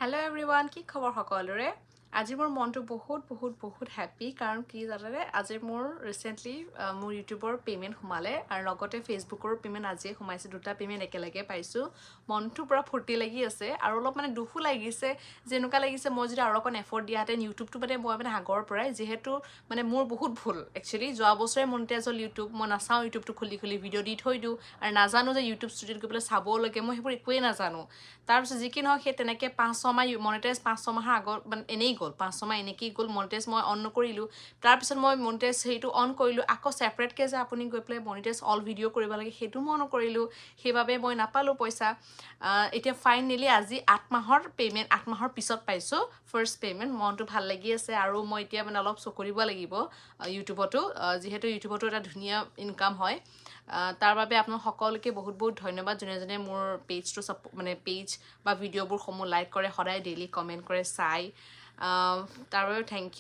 Hello everyone, কি খবৰ সকলোৰে? আজি মোৰ মনটো বহুত হ্যাপি কাৰণ কি জানেনে আজি মোৰ ৰিসেন্টলি মোৰ ইউটিউবৰ পেমেন্ট সোমালে আৰু লগতে ফেসবুকৰ পেমেন্ট আজি সোমাইছে দুটা পেমেন্ট একেলগে পাইছো মনটো পুৰা ফুৰ্তি লাগি আছে আৰু অলপ মানে দুখো লাগিছে যেনেকুৱা লাগিছে মই যদি আৰু অকন এফৰ্ট দিয়াতেন ইউটিউবটো মানে মই মানে আগৰ পৰাই যেহেতু মানে মোৰ বহুত ভুল একচুয়ালি যোৱা বছৰে মনিটাইজ হল ইউটিউব মই নাচাও ইউটিউবটো খুলি ভিডিও দি থৈ দিও আৰু নাজানো যে ইউটিউব ষ্টুডিঅ'ত গৈ পেলাই চাব লাগে মই সেইবোৰ একোৱে নাজানো তাৰ পিছত যি কি নহওক সেই তেনেকে 5-6 মাহ মনিটাইজ 5-6 মাহৰ আগৰ মানে এনেই গ'ল 5-6 মাহ এনেকেই গ'ল মনিটাইজ মই অন নকৰিলো তাৰ পিছত মই মনিটাইজ সেইটো অন কৰিলো আকৌ সেপাৰেট কে যে আপুনি গৈ পেলাই মনিটাইজ অল ভিডিও কৰিব লাগে সেইটো মই নকৰিলো সেইবাবে মই নাপালো পইচা এতিয়া ফাইনালি আজি 8 মাহৰ পেমেন্ট 8 মাহৰ পিছত পাইছো ফাৰ্স্ট পেমেন্ট মনটো ভাল লাগি আছে আৰু মই এতিয়া মানে অলপ চকৰিব লাগিব ইউটিউবটো যেহেতু ইউটিউবটো এটা ধুনীয়া ইনকাম হয় তাৰ বাবে আপোনাক সকলোকে বহুত ধন্যবাদ জনে মোৰ পেজটো মানে পেজ বা ভিডিওবোৰ সমূহ লাইক কৰে সদায় ডেইলি কমেন্ট কৰে চাই তাৰ বাবে থ্যাংক ইউ